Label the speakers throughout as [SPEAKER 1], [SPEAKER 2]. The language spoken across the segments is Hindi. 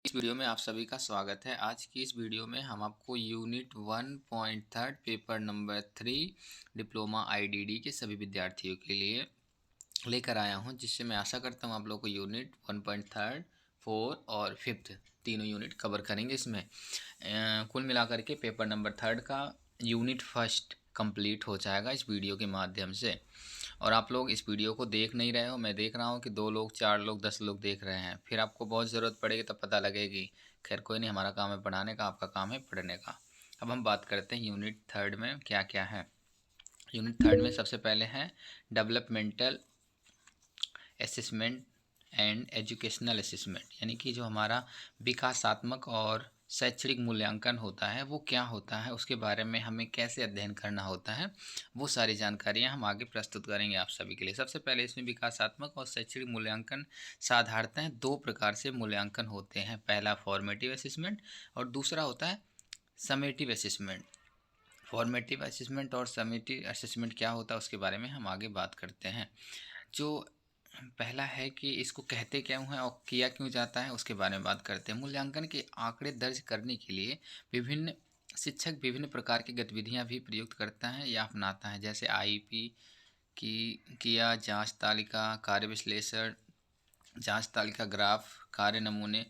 [SPEAKER 1] इस वीडियो में आप सभी का स्वागत है। आज की इस वीडियो में हम आपको unit 1.3 paper number 3 diploma IDD के सभी विद्यार्थियों के लिए लेकर आया हूं, जिससे मैं आशा करता हूं आप लोग को यूनिट 1.3, 4 और 5 तीनों यूनिट कवर करेंगे। इसमें कुल मिलाकर के पेपर नंबर 3 का यूनिट फर्स्ट कंप्लीट हो जाएगा इस वीडियो के माध्यम से। और आप लोग इस वीडियो को देख नहीं रहे हो, मैं देख रहा हूँ कि 2 लोग, 4 लोग, 10 लोग देख रहे हैं। फिर आपको बहुत ज़रूरत पड़ेगी तब पता लगेगी। खैर कोई नहीं, हमारा काम है पढ़ाने का, आपका काम है पढ़ने का। अब हम बात करते हैं यूनिट 3 में क्या क्या है। यूनिट 3 में सबसे पहले है developmental assessment and educational assessment, यानी कि जो हमारा विकासात्मक और शैक्षणिक मूल्यांकन होता है वो क्या होता है, उसके बारे में हमें कैसे अध्ययन करना होता है, वो सारी जानकारियाँ हम आगे प्रस्तुत करेंगे आप सभी के लिए। सबसे पहले इसमें विकासात्मक और शैक्षणिक मूल्यांकन साधारणतः 2 प्रकार से मूल्यांकन होते हैं। पहला फॉर्मेटिव असेसमेंट और दूसरा होता है समेटिव असेसमेंट। फॉर्मेटिव असेसमेंट और समेटिव असेसमेंट क्या होता है उसके बारे में हम आगे बात करते हैं। जो पहला है कि इसको कहते क्यों हैं और किया क्यों जाता है उसके बारे में बात करते हैं। मूल्यांकन के आंकड़े दर्ज करने के लिए विभिन्न शिक्षक विभिन्न प्रकार की गतिविधियां भी प्रयुक्त करता है या अपनाता है, जैसे आईपी की किया, जांच तालिका, कार्य विश्लेषण, जांच तालिका ग्राफ, कार्य नमूने,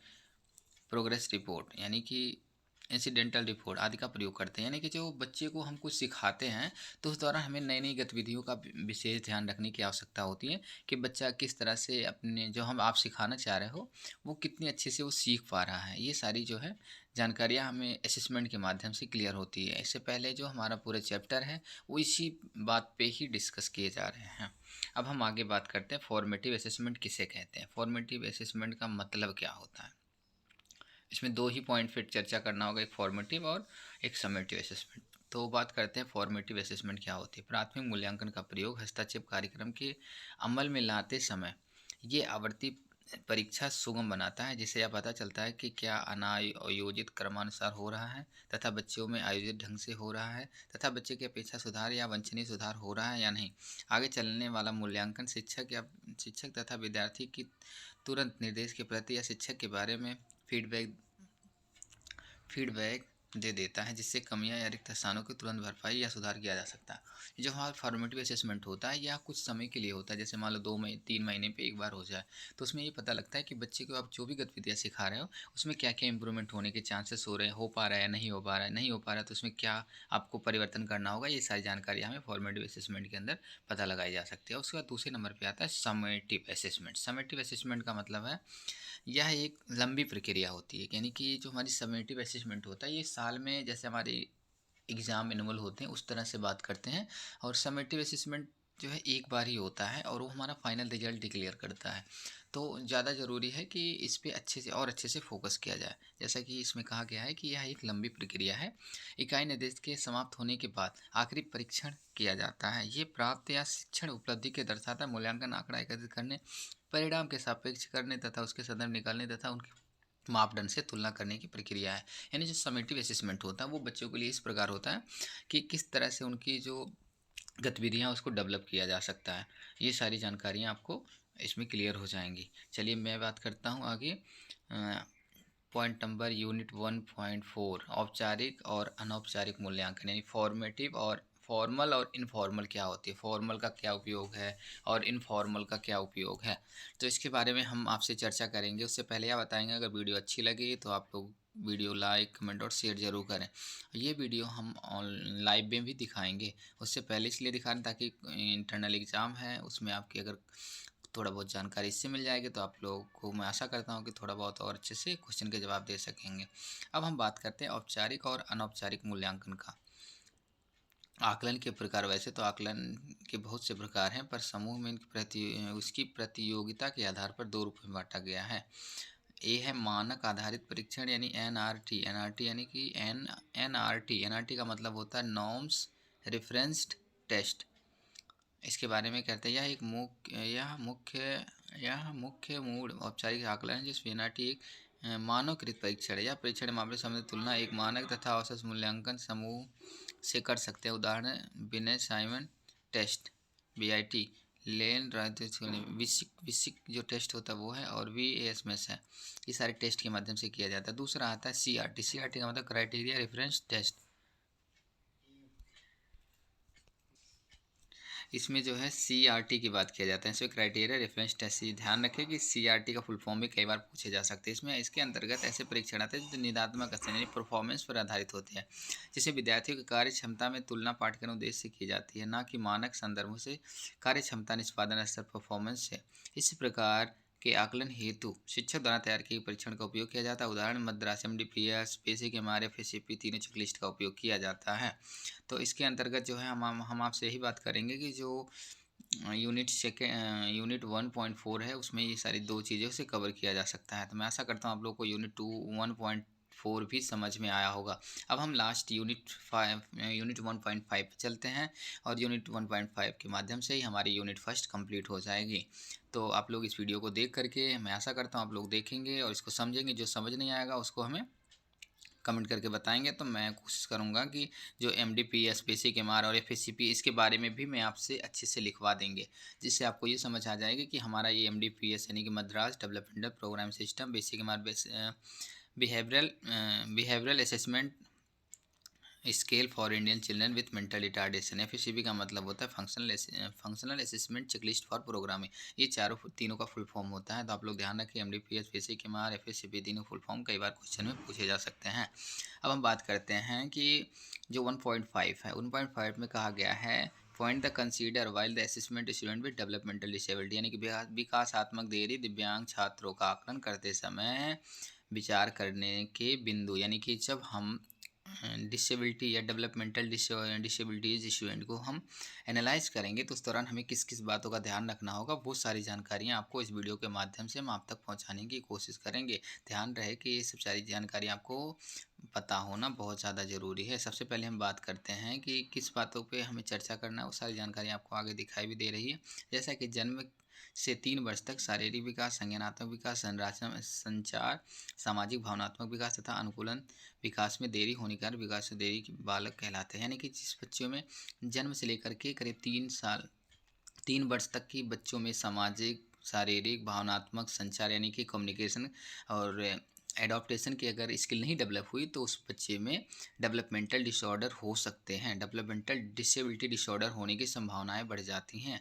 [SPEAKER 1] प्रोग्रेस रिपोर्ट यानी कि इंसिडेंटल रिपोर्ट आदि का प्रयोग करते हैं। यानी कि जो बच्चे को हम कुछ सिखाते हैं तो उस दौरान हमें नई नई गतिविधियों का विशेष ध्यान रखने की आवश्यकता होती है कि बच्चा किस तरह से अपने जो हम आप सिखाना चाह रहे हो वो कितनी अच्छे से वो सीख पा रहा है। ये सारी जो है जानकारियाँ हमें असेसमेंट के माध्यम से क्लियर होती है। इससे पहले जो हमारा पूरा चैप्टर है वो इसी बात पे ही डिस्कस किए जा रहे हैं। अब हम आगे बात करते हैं फॉर्मेटिव असेसमेंट किसे कहते हैं। फॉर्मेटिव असेसमेंट का मतलब क्या होता है, इसमें 2 ही पॉइंट फिर चर्चा करना होगा, एक फॉर्मेटिव और एक समेटिव असेसमेंट। तो बात करते हैं फॉर्मेटिव असेसमेंट क्या होती है। प्राथमिक मूल्यांकन का प्रयोग हस्तक्षेप कार्यक्रम के अमल में लाते समय ये आवर्ती परीक्षा सुगम बनाता है, जिससे यह पता चलता है कि क्या अनायोजित क्रमानुसार हो रहा है तथा बच्चों में आयोजित ढंग से हो रहा है तथा बच्चे की अपेक्षा सुधार या वांछनीय सुधार हो रहा है या नहीं। आगे चलने वाला मूल्यांकन शिक्षक तथा विद्यार्थी की तुरंत निर्देश के प्रति या शिक्षक के बारे में फीडबैक दे देता है, जिससे कमियां या रिक्त स्थानों की तुरंत भरपाई या सुधार किया जा सकता है। जो हमारा फॉर्मेटिव असेसमेंट होता है यह कुछ समय के लिए होता है, जैसे मान लो 3 महीने पे एक बार हो जाए। तो उसमें ये पता लगता है कि बच्चे को आप जो भी गतिविधियाँ सिखा रहे हो उसमें क्या क्या इंप्रूवमेंट होने के चांसेस हो रहे हैं, हो पा रहा है या नहीं हो पा रहा है, नहीं हो पा रहा है तो उसमें क्या आपको परिवर्तन करना होगा। ये सारी जानकारी हमें फॉर्मेटिव असेसमेंट के अंदर पता लगाई जा सकती है। उसके बाद दूसरे नंबर पर आता है समेटिव असेसमेंट। समेटिव असेसमेंट का मतलब है यह एक लंबी प्रक्रिया होती है, यानी कि जो हमारी समेटिव असेसमेंट होता है ये साल में जैसे हमारे एग्ज़ाम एनुअल होते हैं उस तरह से बात करते हैं। और समेटिव असेसमेंट जो है एक बार ही होता है और वो हमारा फाइनल रिजल्ट डिक्लेयर करता है। तो ज़्यादा ज़रूरी है कि इस पे अच्छे से और अच्छे से फोकस किया जाए। जैसा कि इसमें कहा गया है कि यह एक लंबी प्रक्रिया है। इकाई निर्देश के समाप्त होने के बाद आखिरी परीक्षण किया जाता है। ये प्राप्त या शिक्षण उपलब्धि के दर्शाता है। मूल्यांकन आंकड़ा एकत्रित करने, परिणाम के सापेक्ष करने तथा उसके संदर्भ निकालने तथा उनके मापदंड से तुलना करने की प्रक्रिया है। यानी जो समेटिव असेसमेंट होता है वो बच्चों के लिए इस प्रकार होता है कि किस तरह से उनकी जो गतिविधियाँ उसको डेवलप किया जा सकता है। ये सारी जानकारियाँ आपको इसमें क्लियर हो जाएंगी। चलिए मैं बात करता हूँ आगे। पॉइंट नंबर यूनिट 1.4 औपचारिक और अनौपचारिक मूल्यांकन, यानी फॉर्मेटिव और फॉर्मल और इनफॉर्मल क्या होती है, फॉर्मल का क्या उपयोग है और इनफॉर्मल का क्या उपयोग है। तो इसके बारे में हम आपसे चर्चा करेंगे। उससे पहले आप बताएंगे अगर वीडियो अच्छी लगी तो आप लोग वीडियो लाइक, कमेंट और शेयर जरूर करें। ये वीडियो हम लाइव में भी दिखाएंगे। उससे पहले इसलिए दिखा रहे हैं ताकि इंटरनल एग्ज़ाम है उसमें आपकी अगर थोड़ा बहुत जानकारी इससे मिल जाएगी तो आप लोगों को मैं आशा करता हूँ कि थोड़ा बहुत और अच्छे से क्वेश्चन के जवाब दे सकेंगे। अब हम बात करते हैं औपचारिक और अनौपचारिक मूल्यांकन का। आकलन के प्रकार, वैसे तो आकलन के बहुत से प्रकार हैं पर समूह में उसकी प्रतियोगिता के आधार पर 2 रूप में बांटा गया है। ए है मानक आधारित परीक्षण यानी एनआरटी। एनआरटी यानी कि एनआरटी का मतलब होता है नॉर्म्स रेफरेंस्ड टेस्ट। इसके बारे में कहते हैं यह मुख्य मूड औपचारिक आकलन है जिसमें एनआरटी एक मानकीकृत परीक्षण है। यह परीक्षण मामले संबंधी तुलना एक मानक तथा औसत मूल्यांकन समूह से कर सकते हैं। उदाहरण बिने साइमन टेस्ट, बीआईटी, लेन विसिक विसिक जो टेस्ट होता है वो है, और VASMS है। ये सारे टेस्ट के माध्यम से किया जाता है। दूसरा आता है CRT। CRT का मतलब क्राइटेरिया रेफरेंस टेस्ट। इसमें जो है CRT की बात किया जाता है, इसमें क्राइटेरिया रेफरेंस टेस्ट। ध्यान रखें कि CRT का फुल फॉर्म भी कई बार पूछे जा सकते हैं। इसमें इसके अंतर्गत ऐसे परीक्षण आते हैं जो निदात्मक स्तर यानी परफॉर्मेंस पर आधारित होते हैं, जिससे विद्यार्थियों की कार्य क्षमता में तुलना पाठ्यक्रम उद्देश्य से की जाती है, न कि मानक संदर्भों से। कार्य क्षमता निष्पादन स्तर परफॉर्मेंस है। इसी प्रकार के आकलन हेतु शिक्षक द्वारा तैयार किए परीक्षण का उपयोग किया जाता है। उदाहरण Madras MDPS, basic MRF, FCP तीनों चेकलिस्ट का उपयोग किया जाता है। तो इसके अंतर्गत जो है हम आपसे यही बात करेंगे कि जो यूनिट 1.4 है उसमें ये सारी दो चीज़ें उसे कवर किया जा सकता है। तो मैं आशा करता हूँ आप लोग को यूनिट 1.4 भी समझ में आया होगा। अब हम लास्ट यूनिट 1.5 पे चलते हैं, और यूनिट 1.5 के माध्यम से ही हमारी यूनिट फर्स्ट कंप्लीट हो जाएगी। तो आप लोग इस वीडियो को देख करके, मैं आशा करता हूँ आप लोग देखेंगे और इसको समझेंगे। जो समझ नहीं आएगा उसको हमें कमेंट करके बताएंगे, तो मैं कोशिश करूंगा कि जो MDPS, बेसिक MR और FSCP इसके बारे में भी मैं आपसे अच्छे से लिखवा देंगे, जिससे आपको ये समझ आ जाएगी कि हमारा ये MDPS यानी कि Madras developmental programme system, basic MR behavioural assessment scale for Indian children with mental retardation. FSCP का मतलब होता है functional assessment checklist for programming. ये तीनों का फुल फॉर्म होता है। तो आप लोग ध्यान रखें, MDPS, बेसिक MR, FSCP तीनों फुल फॉर्म कई बार क्वेश्चन में पूछे जा सकते हैं। अब हम बात करते हैं कि जो 1.5 है, 1.5 में कहा गया है point the consider while the assessment student with developmental disability, यानी कि विकासात्मक देरी दिव्यांग छात्रों का आकलन करते समय विचार करने के बिंदु, यानी कि जब हम डिसेबिलिटी या डेवलपमेंटल डिसेबिलिटीज स्टूडेंट को हम एनालाइज करेंगे तो उस दौरान हमें किस किस बातों का ध्यान रखना होगा, बहुत सारी जानकारियाँ आपको इस वीडियो के माध्यम से हम आप तक पहुँचाने की कोशिश करेंगे। ध्यान रहे कि ये सब सारी जानकारी आपको पता होना बहुत ज़्यादा ज़रूरी है। सबसे पहले हम बात करते हैं कि किस बातों पे हमें चर्चा करना है। वो सारी जानकारी आपको आगे दिखाई भी दे रही है, जैसा कि जन्म से 3 वर्ष तक शारीरिक विकास, संज्ञानात्मक विकास, संचार, सामाजिक भावनात्मक विकास तथा अनुकूलन विकास में देरी होने के कारण विकास से देरी बालक कहलाते हैं। यानी कि जिस बच्चों में जन्म से लेकर के करीब 3 वर्ष तक की बच्चों में सामाजिक, शारीरिक, भावनात्मक, संचार यानी कि कम्युनिकेशन और एडॉप्टेशन की अगर स्किल नहीं डेवलप हुई तो उस बच्चे में डेवलपमेंटल डिसऑर्डर हो सकते हैं। डेवलपमेंटल डिसेबिलिटी डिसऑर्डर होने की संभावनाएं बढ़ जाती हैं।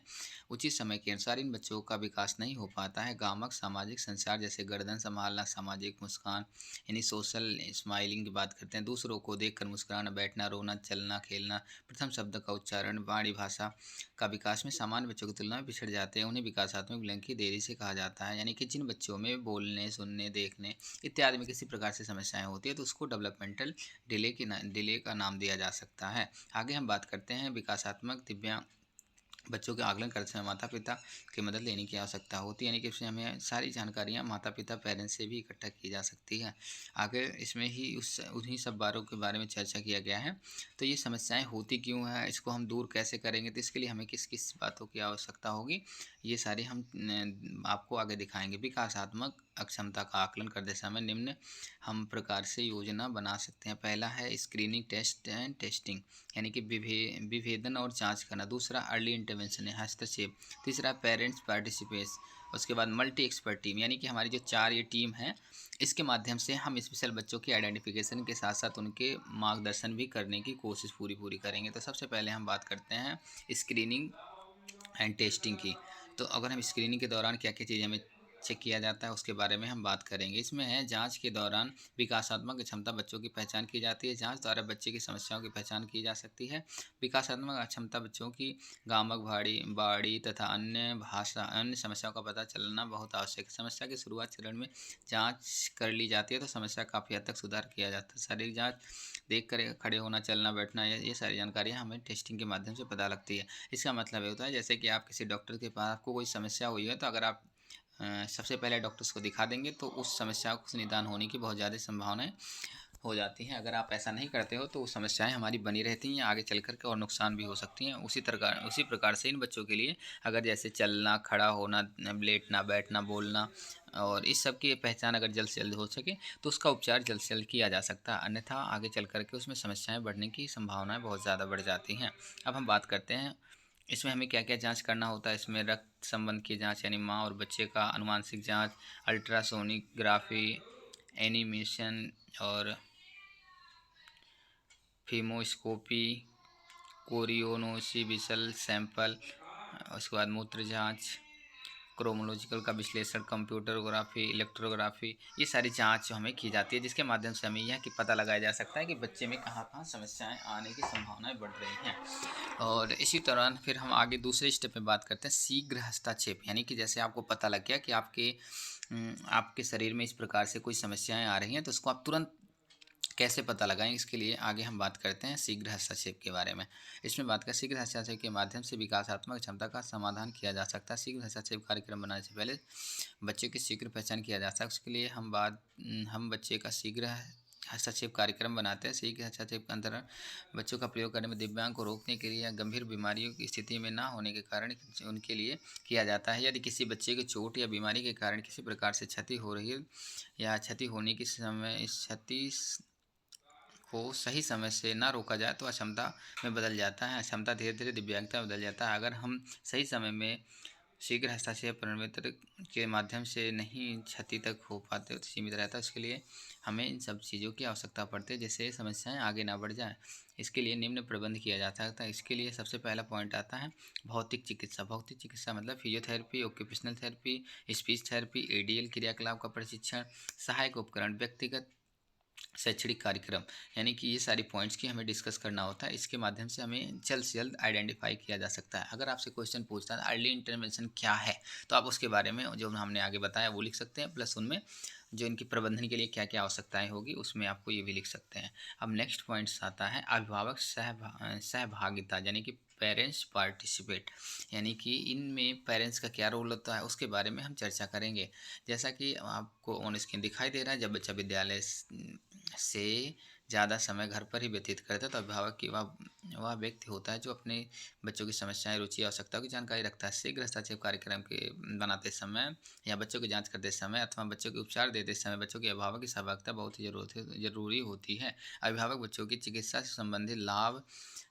[SPEAKER 1] उचित समय के अनुसार इन बच्चों का विकास नहीं हो पाता है। गामक सामाजिक संचार जैसे गर्दन संभालना, सामाजिक मुस्कान यानी सोशल स्माइलिंग की बात करते हैं, दूसरों को देखकर मुस्कुराना, बैठना, रोना, चलना, खेलना, प्रथम शब्द का उच्चारण, वाणी भाषा का विकास में सामान्य बच्चों की तुलना में पिछड़ जाते हैं। उन्हें विकासात्मक विलंब की देरी से कहा जाता है। यानी कि जिन बच्चों में बोलने, सुनने, देखने इत्यादि में किसी प्रकार से समस्याएं होती है तो उसको डेवलपमेंटल डिले का नाम दिया जा सकता है। आगे हम बात करते हैं विकासात्मक दिव्यांग बच्चों के आकलन करते समय माता पिता की मदद लेने की आवश्यकता होती है। यानी कि इसमें हमें सारी जानकारियाँ माता पिता पेरेंट्स से भी इकट्ठा की जा सकती है। आगे इसमें ही उन्हीं सब बातों के बारे में चर्चा किया गया है। तो ये समस्याएं होती क्यों है, इसको हम दूर कैसे करेंगे, तो इसके लिए हमें किस किस बातों की आवश्यकता होगी, ये सारी हम आपको आगे दिखाएंगे। विकासात्मक अक्षमता का आकलन करते समय निम्न हम प्रकार से योजना बना सकते हैं। पहला है स्क्रीनिंग टेस्ट एंड टेस्टिंग, यानी कि विभेदन और जांच करना। दूसरा अर्ली इंटरवेंशन है, हस्तक्षेप। तीसरा पेरेंट्स पार्टिसिपेशन। उसके बाद मल्टी एक्सपर्ट टीम, यानी कि हमारी जो 4 ये टीम है इसके माध्यम से हम स्पेशल बच्चों की आइडेंटिफिकेशन के साथ साथ उनके मार्गदर्शन भी करने की कोशिश पूरी करेंगे। तो सबसे पहले हम बात करते हैं स्क्रीनिंग एंड टेस्टिंग की। तो अगर हम स्क्रीनिंग के दौरान क्या क्या चीज़ें हमें चेक किया जाता है उसके बारे में हम बात करेंगे। इसमें है जांच के दौरान विकासात्मक क्षमता बच्चों की पहचान की जाती है। जांच द्वारा बच्चे की समस्याओं की पहचान की जा सकती है। विकासात्मक अक्षमता बच्चों की गामक, बाड़ी तथा अन्य समस्याओं का पता चलना बहुत आवश्यक है। समस्या के शुरुआत चरण में जाँच कर ली जाती है तो समस्या काफ़ी हद तक सुधार किया जाता है। शारीरिक जाँच देख कर खड़े होना, चलना, बैठना, ये सारी जानकारियाँ हमें टेस्टिंग के माध्यम से पता लगती है। इसका मतलब ये होता है जैसे कि आप किसी डॉक्टर के पास, आपको कोई समस्या हुई है तो अगर आप सबसे पहले डॉक्टर्स को दिखा देंगे तो उस समस्या को निदान होने की बहुत ज़्यादा संभावनाएं हो जाती हैं। अगर आप ऐसा नहीं करते हो तो वो समस्याएं हमारी बनी रहती हैं, आगे चल कर के और नुकसान भी हो सकती हैं। उसी प्रकार से इन बच्चों के लिए अगर जैसे चलना, खड़ा होना, लेटना, बैठना, बोलना और इस सब की पहचान अगर जल्द से जल्द हो सके तो उसका उपचार जल्द से जल्द किया जा सकता है, अन्यथा आगे चल कर के उसमें समस्याएं बढ़ने की संभावनाएं बहुत ज़्यादा बढ़ जाती हैं। अब हम बात करते हैं इसमें हमें क्या क्या जांच करना होता है, इसमें रक्त संबंध की जांच यानी माँ और बच्चे का अनुवांशिक जांच, अल्ट्रासोनिग्राफी, एनिमेशन और फीमोस्कोपी, कोरियोनोसिबिशल सैंपल, उसके बाद मूत्र जांच, क्रोमोलॉजिकल का विश्लेषण, कंप्यूटरोग्राफी, इलेक्ट्रोग्राफी, ये सारी जांच जो हमें की जाती है, जिसके माध्यम से हमें यह कि पता लगाया जा सकता है कि बच्चे में कहाँ कहाँ समस्याएं आने की संभावनाएं बढ़ रही हैं। और इसी दौरान फिर हम आगे दूसरे स्टेप में बात करते हैं शीघ्र हस्तक्षेप, यानी कि जैसे आपको पता लग गया कि आपके शरीर में इस प्रकार से कोई समस्याएं आ रही हैं, तो उसको आप तुरंत कैसे पता लगाएं, इसके लिए आगे हम बात करते हैं शीघ्र हस्तक्षेप के बारे में। इसमें बात करें शीघ्र हस्तक्षेप के माध्यम से विकासात्मक क्षमता का समाधान किया जा सकता है। शीघ्र हस्तक्षेप कार्यक्रम बनाने से पहले बच्चे की शीघ्र पहचान किया जा सकता है। उसके लिए हम बच्चे का शीघ्र हस्तक्षेप कार्यक्रम बनाते हैं। शीघ्र हस्तक्षेप के अंतर्गत बच्चों का प्रयोग करने में दिव्यांग को रोकने के लिए या गंभीर बीमारियों की स्थिति में ना होने के कारण उनके लिए किया जाता है। यदि किसी बच्चे की चोट या बीमारी के कारण किसी प्रकार से क्षति हो रही है या क्षति होने के समय इस क्षति को सही समय से ना रोका जाए तो अक्षमता में बदल जाता है। अक्षमता धीरे धीरे दिव्यांगता में बदल जाता है। अगर हम सही समय में शीघ्र हस्तक्षेप प्रणाली के माध्यम से नहीं क्षति तक हो पाते तो सीमित रहता है, उसके लिए हमें इन सब चीज़ों की आवश्यकता पड़ती है जिससे समस्याएं आगे ना बढ़ जाए। इसके लिए निम्न प्रबंध किया जा सकता है। इसके लिए सबसे पहला पॉइंट आता है भौतिक चिकित्सा। भौतिक चिकित्सा मतलब physiotherapy, occupational therapy, speech therapy, ADL क्रियाकलाप का प्रशिक्षण, सहायक उपकरण, व्यक्तिगत शैक्षणिक कार्यक्रम, यानी कि ये सारी पॉइंट्स की हमें डिस्कस करना होता है। इसके माध्यम से हमें जल्द से जल्द आइडेंटिफाई किया जा सकता है। अगर आपसे क्वेश्चन पूछता है अर्ली इंटरवेंशन क्या है, तो आप उसके बारे में जो हमने आगे बताया वो लिख सकते हैं, प्लस उनमें जो इनकी प्रबंधन के लिए क्या क्या आवश्यकताएं होगी उसमें आपको ये भी लिख सकते हैं। अब नेक्स्ट पॉइंट्स आता है अभिभावक सहभागिता, यानी कि पेरेंट्स पार्टिसिपेट, यानी कि इनमें पेरेंट्स का क्या रोल होता है उसके बारे में हम चर्चा करेंगे। जैसा कि आपको ऑन स्क्रीन दिखाई दे रहा है, जब बच्चा विद्यालय से ज़्यादा समय घर पर ही व्यतीत करता है तो अभिभावक की वह व्यक्ति होता है जो अपने बच्चों की समस्याएं, रुचि, आवश्यकताओं की जानकारी रखता है। शीघ्र हस्तक्षेप कार्यक्रम के बनाते समय या बच्चों की जांच करते समय अथवा बच्चों के उपचार देते समय बच्चों के अभिभावक की सहभागिता बहुत ही जरूरी होती है। अभिभावक बच्चों की चिकित्सा से संबंधित लाभ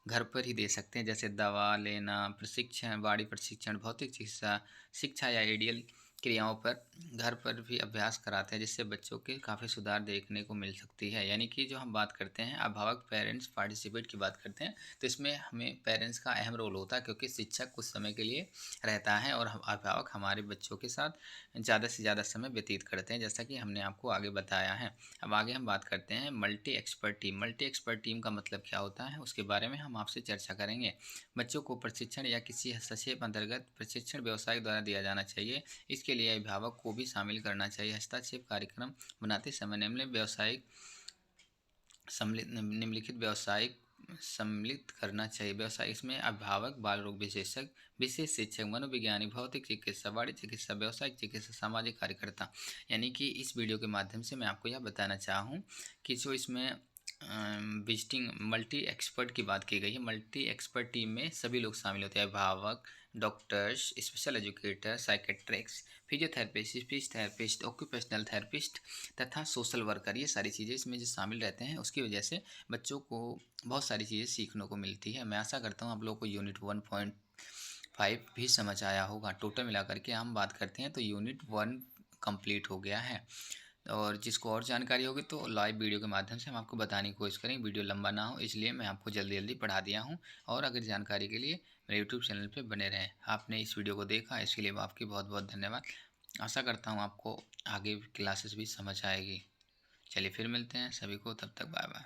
[SPEAKER 1] घर पर ही दे सकते हैं, जैसे दवा लेना, प्रशिक्षण, बाड़ी प्रशिक्षण, भौतिक चिकित्सा शिक्षा या आइडियल क्रियाओं पर घर पर भी अभ्यास कराते हैं, जिससे बच्चों के काफ़ी सुधार देखने को मिल सकती है। यानी कि जो हम बात करते हैं अभिभावक पेरेंट्स पार्टिसिपेट की बात करते हैं, तो इसमें हमें पेरेंट्स का अहम रोल होता है क्योंकि शिक्षक कुछ समय के लिए रहता है और अभिभावक हमारे बच्चों के साथ ज़्यादा से ज़्यादा समय व्यतीत करते हैं, जैसा कि हमने आपको आगे बताया है। अब आगे हम बात करते हैं multi expert team. Multi expert team का मतलब क्या होता है उसके बारे में हम आपसे चर्चा करेंगे। बच्चों को प्रशिक्षण या किसी हस्तक्षेप अंतर्गत प्रशिक्षण व्यवसाय द्वारा दिया जाना चाहिए। इसके लिए अभिभावक को भी शामिल करना चाहिए। हस्तक्षेप कार्यक्रम बनाते समय निम्नलिखित व्यवसायिक सम्मिलित करना चाहिए। व्यवसाय इसमें अभिभावक, बाल रोग विशेषज्ञ, विशेष शिक्षक, मनोवैज्ञानिक, भौतिक चिकित्सा, वाणिज्य चिकित्सा, व्यावसायिक चिकित्सा, सामाजिक कार्यकर्ता। यानी कि इस वीडियो के माध्यम से मैं आपको यह बताना चाहूँ कि जो इसमें विजिटिंग मल्टी एक्सपर्ट की बात की गई है, मल्टी एक्सपर्ट टीम में सभी लोग शामिल होते हैं। अभिभावक, doctors, special educator, psychiatrics, physiotherapist, speech therapist, occupational therapist तथा सोशल वर्कर, ये सारी चीज़ें इसमें जो शामिल रहते हैं उसकी वजह से बच्चों को बहुत सारी चीज़ें सीखने को मिलती है। मैं आशा करता हूँ आप लोगों को यूनिट 1.5 भी समझ आया होगा। टोटल मिलाकर के हम बात करते हैं तो यूनिट 1 कंप्लीट हो गया है, और जिसको और जानकारी होगी तो लाइव वीडियो के माध्यम से हम आपको बताने की कोशिश करेंगे। वीडियो लंबा ना हो इसलिए मैं आपको जल्दी जल्दी पढ़ा दिया हूँ, और अगर जानकारी के लिए मेरे यूट्यूब चैनल पे बने रहें। आपने इस वीडियो को देखा इसके लिए आपकी बहुत बहुत धन्यवाद। आशा करता हूँ आपको आगे क्लासेस भी समझ आएगी। चलिए फिर मिलते हैं सभी को, तब तक बाय बाय।